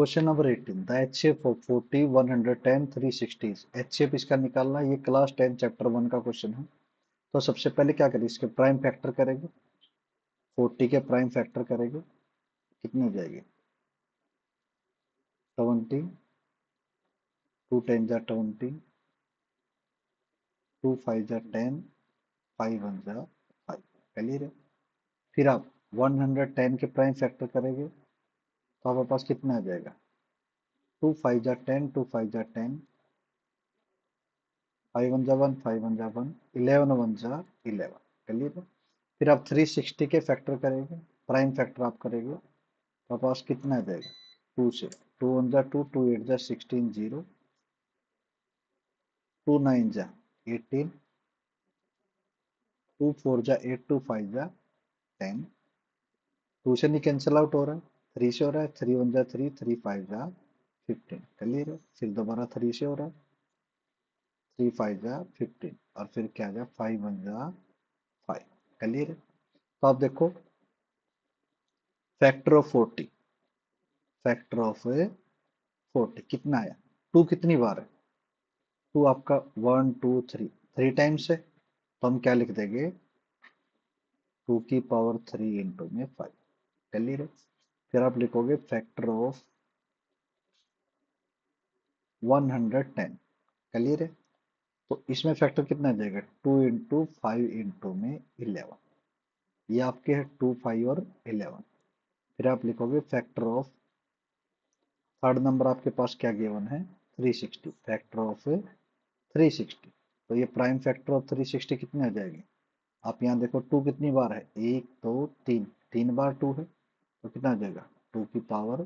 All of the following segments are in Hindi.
Question number 18 the HCF of 40 110 360 HCF इसका निकालना है। ये क्लास 10 चैप्टर 1 का क्वेश्चन है। तो सबसे पहले क्या करें, इसके प्राइम फैक्टर करेंगे। 40 के प्राइम फैक्टर करेंगे, कितनी हो जाएगी 20, 2 10 जा 20, 2 5 जा 10, 5 1 जा 5। क्लियर है। फिर आप 110 के प्राइम फैक्टर करेंगे तो आपके पास कितना आ जाएगा 2 5 जा 10, 2 5 जा 10, 5 1 जा 1, 5 1 जा 1, 11 1 जा 11। क्लियर है। फिर आप 360 के फैक्टर करेंगे, प्राइम फैक्टर आप करेंगे तो आपके पास कितना आ जाएगा 2 से, 2 1 जा 2, 2 8 जा 16 0, 2 9 जा 18, 2 4 जा 8, 2 5 जा 10। 2 से नहीं कैंसिल आउट हो रहा है, 3 से हो रहा है, 3 1 जा 3, 3 5 जा 15। क्लियर है। फिर दोबारा 3 से हो रहा है, 3 5 जा 15, और फिर क्या जा 5 1 जा 5। क्लियर है। तो आप देखो फैक्टर ऑफ 40, फैक्टर ऑफ 40 कितना आया, 2 कितनी बार है, 2 आपका 1 2 3 3 टाइम्स है, तो हम क्या लिख देंगे 2 की पावर 3 इंटू में 5। क्लियर है। फिर आप लिखोगे फैक्टर ऑफ 110। क्लियर है। तो इसमें फैक्टर कितना आ जाएगा 2 इंटू 5 इंटू में 11। ये आपके है 2 5 और 11। फिर आप लिखोगे फैक्टर ऑफ थर्ड नंबर आपके पास क्या गिवन है 360, फैक्टर ऑफ 360। तो ये प्राइम फैक्टर ऑफ 360 कितने आ जाएंगे, आप यहाँ देखो 2 कितनी बार है 1 2 3, 3 बार 2 है, तो कितना आ जाएगा 2 की पावर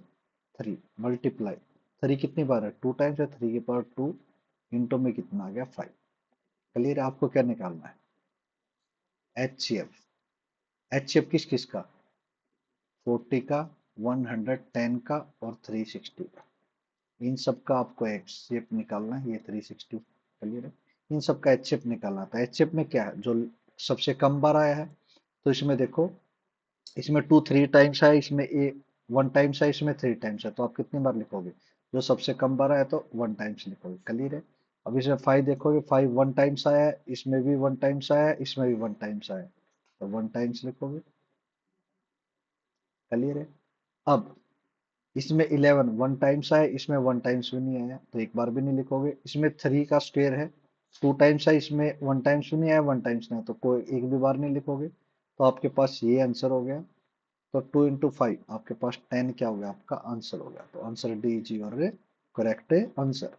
3 मल्टीप्लाई 3 कितनी बार है 2 टाइम्स है, 3 की पावर 2 इंटू में कितना आ गया 5। क्लियर है। आपको क्या निकालना है एचसीएफ। एचसीएफ किस किस का 40 का, 110 का और 360 का। इन सब का आपको एचसीएफ निकालना है। ये 360 क्लियर है। इन सब का एचसीएफ निकालना था। एचसीएफ में क्या है, जो सबसे कम बार आया है तो इसमें देखो, इसमें 2 3 टाइम्स है, इसमें ए 1 टाइम्स है, इसमें 3 टाइम्स है, तो आप कितनी बार लिखोगे, जो सबसे कम बार आया तो 1 टाइम्स लिखोगे। क्लियर है। अब इसमें 5 देखोगे, 5 1 टाइम्स आया है, इसमें भी 1 टाइम्स आया है, इसमें भी 1 टाइम्स आया है, तो 1 टाइम्स लिखोगे। क्लियर है। अब इसमें 11 1 टाइम्स आया, इसमें 1 टाइम्स भी नहीं आया, तो एक बार भी नहीं लिखोगे। इसमें 3 का स्क्वायर है, 2 टाइम्स है, इसमें 1 टाइम्स भी नहीं आया, 1 टाइम्स नहीं, तो कोई एक भी बार नहीं लिखोगे। तो आपके पास ये आंसर हो गया। तो 2 इंटू 5 आपके पास 10 क्या हो गया, आपका आंसर हो गया। तो answer D is your correct answer.